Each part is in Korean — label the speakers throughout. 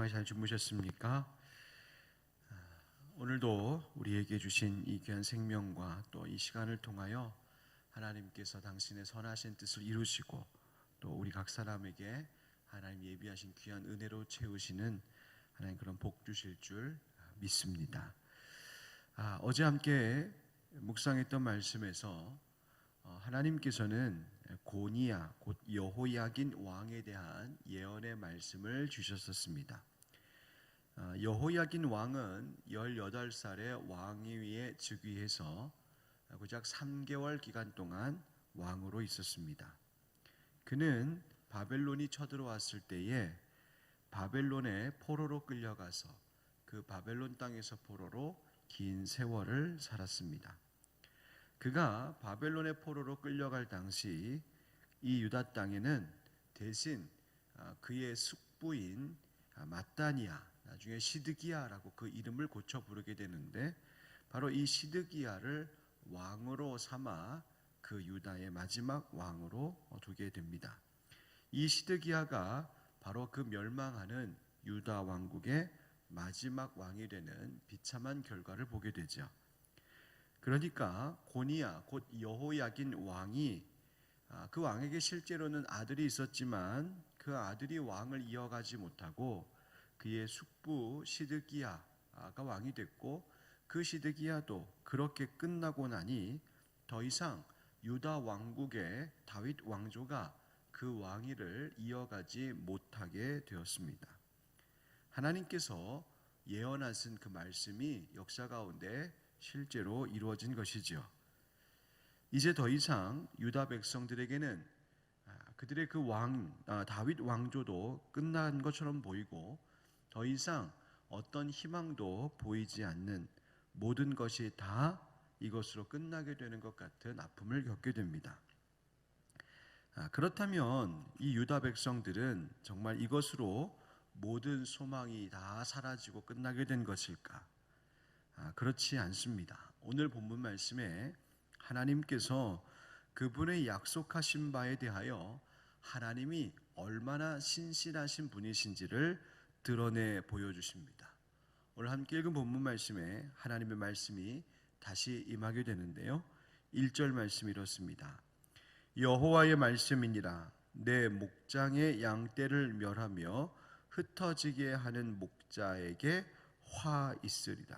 Speaker 1: 잘 주무셨습니까? 오늘도 우리에게 주신 이 귀한 생명과 또 이 시간을 통하여 하나님께서 당신의 선하신 뜻을 이루시고 또 우리 각 사람에게 하나님 예비하신 귀한 은혜로 채우시는 하나님 그런 복 주실 줄 믿습니다. 어제 함께 묵상했던 말씀에서 하나님께서는 고니야 곧 여호야긴 왕에 대한 예언의 말씀을 주셨었습니다. 여호야긴 왕은 18살에 왕위에 즉위해서 고작 3개월 기간 동안 왕으로 있었습니다. 그는 바벨론이 쳐들어왔을 때에 바벨론의 포로로 끌려가서 그 바벨론 땅에서 포로로 긴 세월을 살았습니다. 그가 바벨론의 포로로 끌려갈 당시 이 유다 땅에는 대신 그의 숙부인 마따니아, 나중에 시드기야라고 그 이름을 고쳐 부르게 되는데, 바로 이 시드기야를 왕으로 삼아 그 유다의 마지막 왕으로 두게 됩니다. 이 시드기야가 바로 그 멸망하는 유다 왕국의 마지막 왕이 되는 비참한 결과를 보게 되죠. 그러니까 고니야 곧 여호야긴 왕이 그 왕에게 실제로는 아들이 있었지만 그 아들이 왕을 이어가지 못하고 그의 숙부 시드기야가 왕이 됐고, 그 시드기야도 그렇게 끝나고 나니 더 이상 유다 왕국의 다윗 왕조가 그 왕위를 이어가지 못하게 되었습니다. 하나님께서 예언하신 그 말씀이 역사 가운데 실제로 이루어진 것이지요. 이제 더 이상 유다 백성들에게는 그들의 그 다윗 왕조도 끝난 것처럼 보이고 더 이상 어떤 희망도 보이지 않는, 모든 것이 다 이것으로 끝나게 되는 것 같은 아픔을 겪게 됩니다. 그렇다면 이 유다 백성들은 정말 이것으로 모든 소망이 다 사라지고 끝나게 된 것일까? 그렇지 않습니다. 오늘 본문 말씀에 하나님께서 그분의 약속하신 바에 대하여 하나님이 얼마나 신실하신 분이신지를 드러내 보여주십니다. 오늘 함께 읽은 본문 말씀에 하나님의 말씀이 다시 임하게 되는데요, 1절 말씀이 이렇습니다. 여호와의 말씀이니라. 내 목장의 양떼를 멸하며 흩어지게 하는 목자에게 화 있으리라.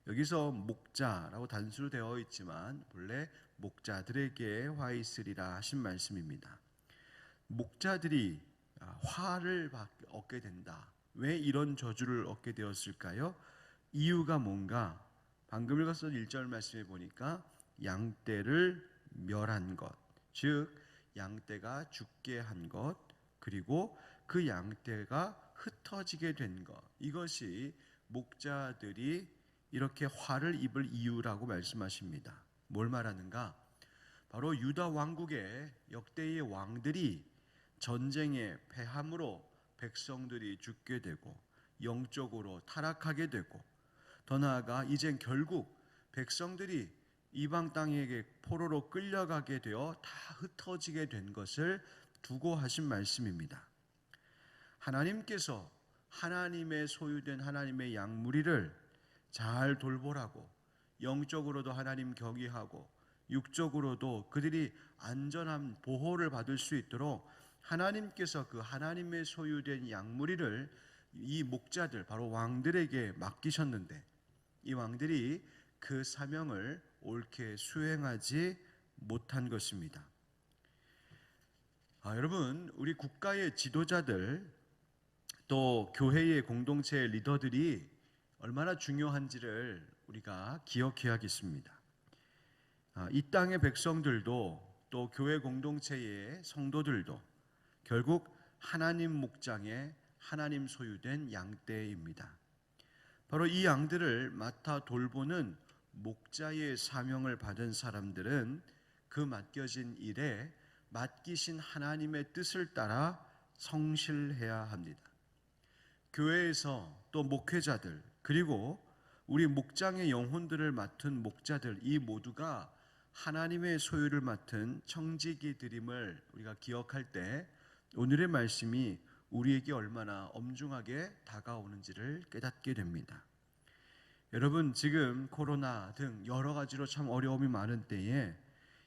Speaker 1: 여기서 목자라고 단수로 되어 있지만 본래 목자들에게 화 있으리라 하신 말씀입니다. 목자들이 화를 얻게 된다. 왜 이런 저주를 얻게 되었을까요? 이유가 뭔가? 방금 읽었던 1절 말씀에 보니까 양떼를 멸한 것, 즉 양떼가 죽게 한 것, 그리고 그 양떼가 흩어지게 된 것, 이것이 목자들이 이렇게 화를 입을 이유라고 말씀하십니다. 뭘 말하는가? 바로 유다 왕국의 역대의 왕들이 전쟁에 패함으로 백성들이 죽게 되고 영적으로 타락하게 되고, 더 나아가 이젠 결국 백성들이 이방 땅에게 포로로 끌려가게 되어 다 흩어지게 된 것을 두고 하신 말씀입니다. 하나님께서 하나님의 소유된 하나님의 양무리를 잘 돌보라고, 영적으로도 하나님 경외하고 육적으로도 그들이 안전한 보호를 받을 수 있도록 하나님께서 그 하나님의 소유된 양무리를 이 목자들, 바로 왕들에게 맡기셨는데, 이 왕들이 그 사명을 옳게 수행하지 못한 것입니다. 여러분, 우리 국가의 지도자들, 또 교회의 공동체의 리더들이 얼마나 중요한지를 우리가 기억해야겠습니다. 이 땅의 백성들도 또 교회 공동체의 성도들도 결국 하나님 목장의 하나님 소유된 양떼입니다. 바로 이 양들을 맡아 돌보는 목자의 사명을 받은 사람들은 그 맡겨진 일에 맡기신 하나님의 뜻을 따라 성실해야 합니다. 교회에서 또 목회자들, 그리고 우리 목장의 영혼들을 맡은 목자들, 이 모두가 하나님의 소유를 맡은 청지기들임을 우리가 기억할 때 오늘의 말씀이 우리에게 얼마나 엄중하게 다가오는지를 깨닫게 됩니다. 여러분, 지금 코로나 등 여러 가지로 참 어려움이 많은 때에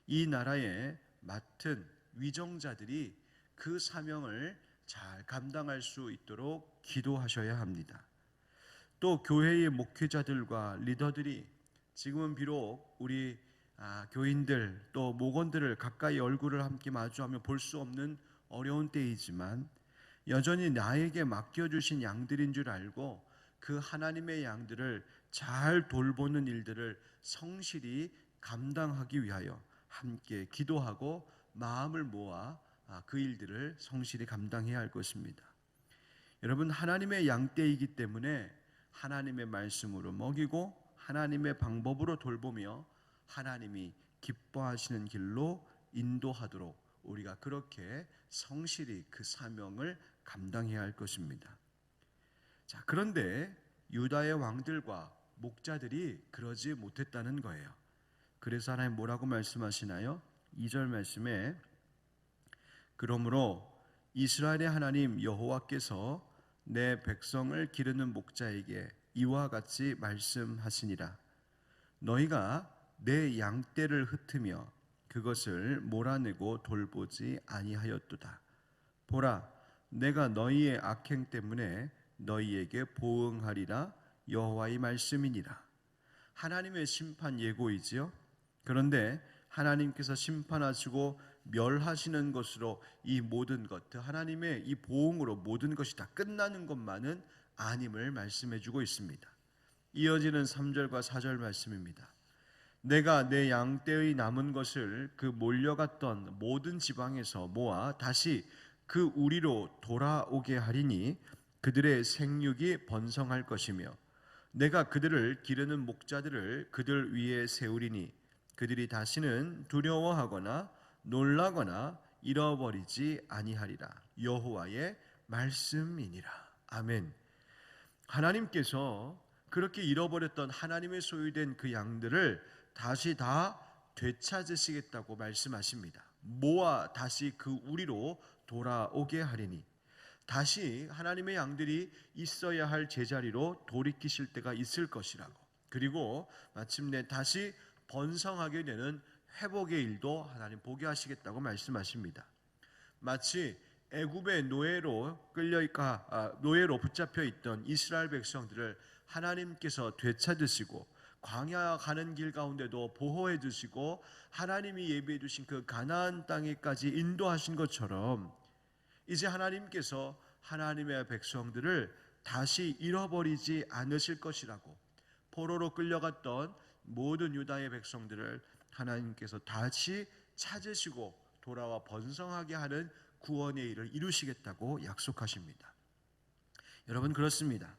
Speaker 1: 이 나라에 맡은 위정자들이 그 사명을 잘 감당할 수 있도록 기도하셔야 합니다. 또 교회의 목회자들과 리더들이 지금은 비록 우리 교인들 또 목원들을 가까이 얼굴을 함께 마주하며 볼 수 없는 어려운 때이지만 여전히 나에게 맡겨주신 양들인 줄 알고 그 하나님의 양들을 잘 돌보는 일들을 성실히 감당하기 위하여 함께 기도하고 마음을 모아 그 일들을 성실히 감당해야 할 것입니다. 여러분, 하나님의 양떼이기 때문에 하나님의 말씀으로 먹이고 하나님의 방법으로 돌보며 하나님이 기뻐하시는 길로 인도하도록 우리가 그렇게 성실히 그 사명을 감당해야 할 것입니다. 자, 그런데 유다의 왕들과 목자들이 그러지 못했다는 거예요. 그래서 하나님 뭐라고 말씀하시나요? 2절 말씀에 그러므로 이스라엘의 하나님 여호와께서 내 백성을 기르는 목자에게 이와 같이 말씀하시니라. 너희가 내 양떼를 흩으며 그것을 몰아내고 돌보지 아니하였도다. 보라, 내가 너희의 악행 때문에 너희에게 보응하리라. 여호와의 말씀이니라. 하나님의 심판 예고이지요. 그런데 하나님께서 심판하시고 멸하시는 것으로 이 모든 것, 하나님의 이 보응으로 모든 것이 다 끝나는 것만은 아님을 말씀해 주고 있습니다. 이어지는 3절과 4절 말씀입니다. 내가 내 양떼의 남은 것을 그 몰려갔던 모든 지방에서 모아 다시 그 우리로 돌아오게 하리니 그들의 생육이 번성할 것이며 내가 그들을 기르는 목자들을 그들 위에 세우리니 그들이 다시는 두려워하거나 놀라거나 잃어버리지 아니하리라. 여호와의 말씀이니라. 아멘. 하나님께서 그렇게 잃어버렸던 하나님의 소유된 그 양들을 다시 다 되찾으시겠다고 말씀하십니다. 모아 다시 그 우리로 돌아오게 하리니 다시 하나님의 양들이 있어야 할 제자리로 돌이키실 때가 있을 것이라고, 그리고 마침내 다시 번성하게 되는 회복의 일도 하나님 보게 하시겠다고 말씀하십니다. 마치 애굽의 노예로 붙잡혀 있던 이스라엘 백성들을 하나님께서 되찾으시고 광야 가는 길 가운데도 보호해 주시고 하나님이 예비해 주신 그 가나안 땅에까지 인도하신 것처럼 이제 하나님께서 하나님의 백성들을 다시 잃어버리지 않으실 것이라고, 포로로 끌려갔던 모든 유다의 백성들을 하나님께서 다시 찾으시고 돌아와 번성하게 하는 구원의 일을 이루시겠다고 약속하십니다. 여러분, 그렇습니다.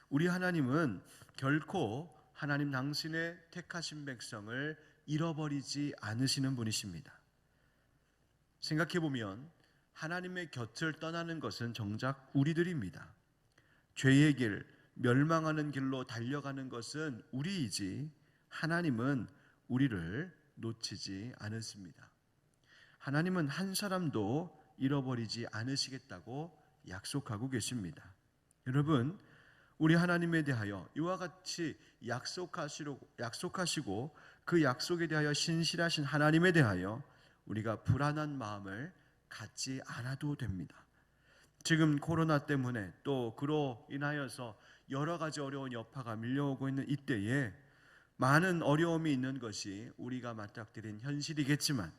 Speaker 1: 우리 하나님은 결코 하나님 당신의 택하신 백성을 잃어버리지 않으시는 분이십니다. 생각해보면 하나님의 곁을 떠나는 것은 정작 우리들입니다. 죄의 길, 멸망하는 길로 달려가는 것은 우리이지 하나님은 우리를 놓치지 않으십니다. 하나님은 한 사람도 잃어버리지 않으시겠다고 약속하고 계십니다. 여러분, 우리 하나님에 대하여 이와 같이 약속하시고 그 약속에 대하여 신실하신 하나님에 대하여 우리가 불안한 마음을 갖지 않아도 됩니다. 지금 코로나 때문에 또 그로 인하여서 여러 가지 어려운 여파가 밀려오고 있는 이때에 많은 어려움이 있는 것이 우리가 맞닥뜨린 현실이겠지만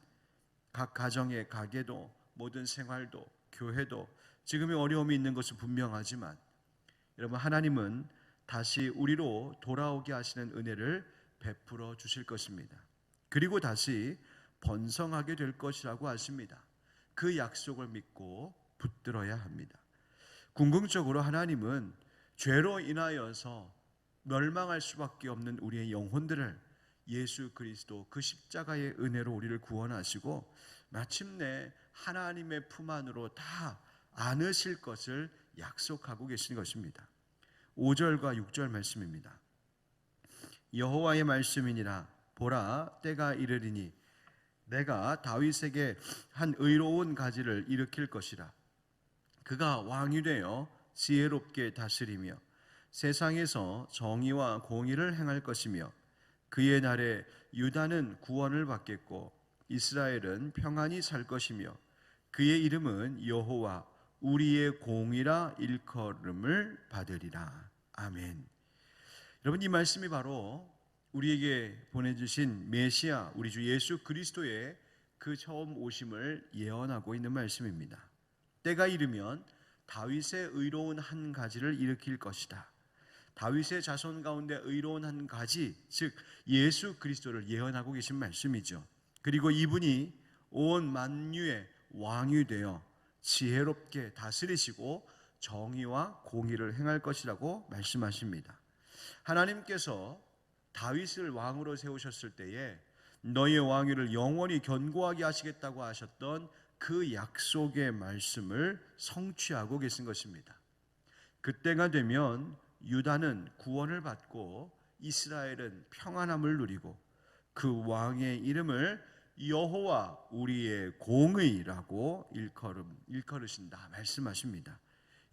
Speaker 1: 각 가정의 가게도 모든 생활도 교회도 지금의 어려움이 있는 것은 분명하지만 여러분, 하나님은 다시 우리로 돌아오게 하시는 은혜를 베풀어 주실 것입니다. 그리고 다시 번성하게 될 것이라고 하십니다. 그 약속을 믿고 붙들어야 합니다. 궁극적으로 하나님은 죄로 인하여서 멸망할 수밖에 없는 우리의 영혼들을 예수 그리스도 그 십자가의 은혜로 우리를 구원하시고 마침내 하나님의 품 안으로 다 안으실 것을 약속하고 계신 것입니다. 5절과 6절 말씀입니다. 여호와의 말씀이니라. 보라, 때가 이르리니 내가 다윗에게 한 의로운 가지를 일으킬 것이라. 그가 왕이 되어 지혜롭게 다스리며 세상에서 정의와 공의를 행할 것이며 그의 날에 유다는 구원을 받겠고 이스라엘은 평안히 살 것이며 그의 이름은 여호와 우리의 공이라 일컬음을 받으리라. 아멘. 여러분, 이 말씀이 바로 우리에게 보내주신 메시아 우리 주 예수 그리스도의 그 처음 오심을 예언하고 있는 말씀입니다. 때가 이르면 다윗의 의로운 한 가지를 일으킬 것이다. 다윗의 자손 가운데 의로운 한 가지, 즉 예수 그리스도를 예언하고 계신 말씀이죠. 그리고 이분이 온 만유의 왕이 되어 지혜롭게 다스리시고 정의와 공의를 행할 것이라고 말씀하십니다. 하나님께서 다윗을 왕으로 세우셨을 때에 너의 왕위를 영원히 견고하게 하시겠다고 하셨던 그 약속의 말씀을 성취하고 계신 것입니다. 그때가 되면 유다는 구원을 받고 이스라엘은 평안함을 누리고 그 왕의 이름을 여호와 우리의 공의라고 일컬으신다 말씀하십니다.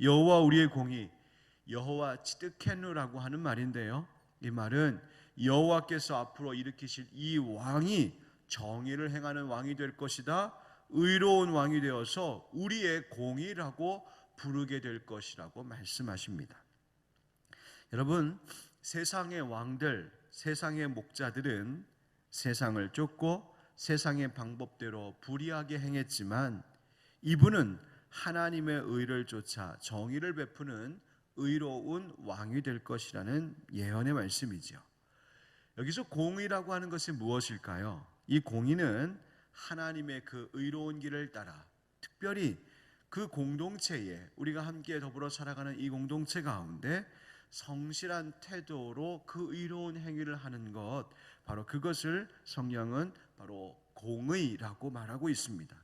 Speaker 1: 여호와 우리의 공의, 여호와 츠드케누라고 하는 말인데요, 이 말은 여호와께서 앞으로 일으키실 이 왕이 정의를 행하는 왕이 될 것이다, 의로운 왕이 되어서 우리의 공의라고 부르게 될 것이라고 말씀하십니다. 여러분, 세상의 왕들, 세상의 목자들은 세상을 쫓고 세상의 방법대로 불의하게 행했지만 이분은 하나님의 의를 쫓아 정의를 베푸는 의로운 왕이 될 것이라는 예언의 말씀이죠. 여기서 공의라고 하는 것이 무엇일까요? 이 공의는 하나님의 그 의로운 길을 따라 특별히 그 공동체에 우리가 함께 더불어 살아가는 이 공동체 가운데 성실한 태도로 그 의로운 행위를 하는 것, 바로 그것을 성경은 바로 공의라고 말하고 있습니다.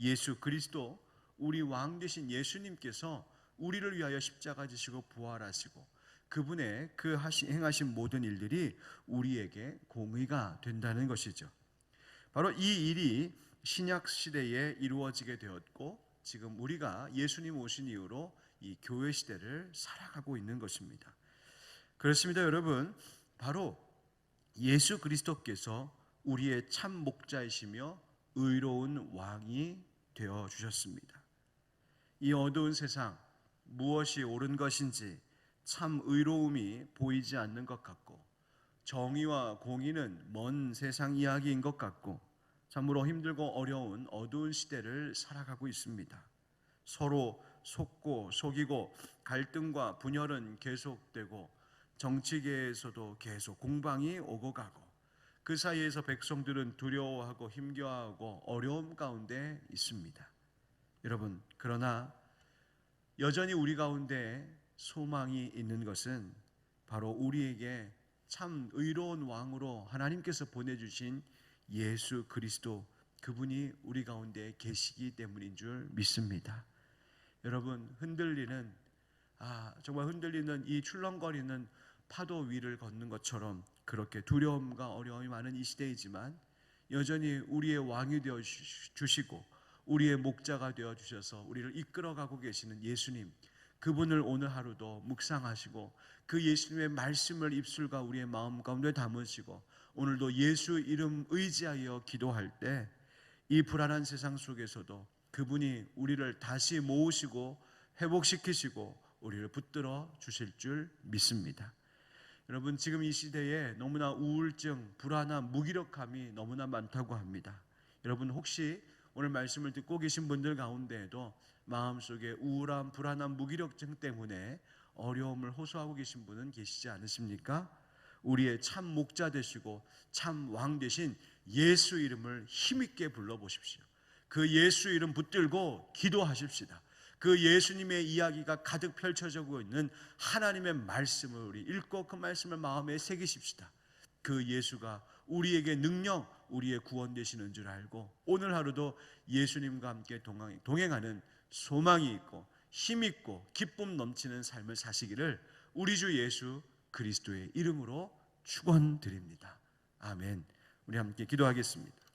Speaker 1: 예수 그리스도, 우리 왕 되신 예수님께서 우리를 위하여 십자가 지시고 부활하시고 그분의 그 행하신 모든 일들이 우리에게 공의가 된다는 것이죠. 바로 이 일이 신약 시대에 이루어지게 되었고 지금 우리가 예수님 오신 이후로 이 교회 시대를 살아가고 있는 것입니다. 그렇습니다. 여러분, 바로 예수 그리스도께서 우리의 참 목자이시며 의로운 왕이 되어 주셨습니다. 이 어두운 세상, 무엇이 옳은 것인지 참 의로움이 보이지 않는 것 같고 정의와 공의는 먼 세상 이야기인 것 같고 참으로 힘들고 어려운 어두운 시대를 살아가고 있습니다. 서로 속고 속이고 갈등과 분열은 계속되고 정치계에서도 계속 공방이 오고 가고 그 사이에서 백성들은 두려워하고 힘겨워하고 어려움 가운데 있습니다. 여러분, 그러나 여전히 우리 가운데 소망이 있는 것은 바로 우리에게 참 의로운 왕으로 하나님께서 보내주신 예수 그리스도, 그분이 우리 가운데 계시기 때문인 줄 믿습니다. 여러분, 정말 흔들리는 이 출렁거리는 파도 위를 걷는 것처럼 그렇게 두려움과 어려움이 많은 이 시대이지만 여전히 우리의 왕이 되어 주시고 우리의 목자가 되어 주셔서 우리를 이끌어가고 계시는 예수님, 그분을 오늘 하루도 묵상하시고 그 예수님의 말씀을 입술과 우리의 마음 가운데 담으시고 오늘도 예수 이름 의지하여 기도할 때 이 불안한 세상 속에서도 그분이 우리를 다시 모으시고 회복시키시고 우리를 붙들어 주실 줄 믿습니다. 여러분, 지금 이 시대에 너무나 우울증, 불안함, 무기력함이 너무나 많다고 합니다. 여러분, 혹시 오늘 말씀을 듣고 계신 분들 가운데에도 마음속에 우울함, 불안함, 무기력증 때문에 어려움을 호소하고 계신 분은 계시지 않으십니까? 우리의 참 목자 되시고 참 왕 되신 예수 이름을 힘있게 불러보십시오. 그 예수 이름 붙들고 기도하십시다. 그 예수님의 이야기가 가득 펼쳐지고 있는 하나님의 말씀을 우리 읽고 그 말씀을 마음에 새기십시다. 그 예수가 우리에게 능력, 우리의 구원 되시는 줄 알고 오늘 하루도 예수님과 함께 동행하는 소망이 있고 힘 있고 기쁨 넘치는 삶을 사시기를 우리 주 예수 그리스도의 이름으로 축원드립니다. 아멘. 우리 함께 기도하겠습니다.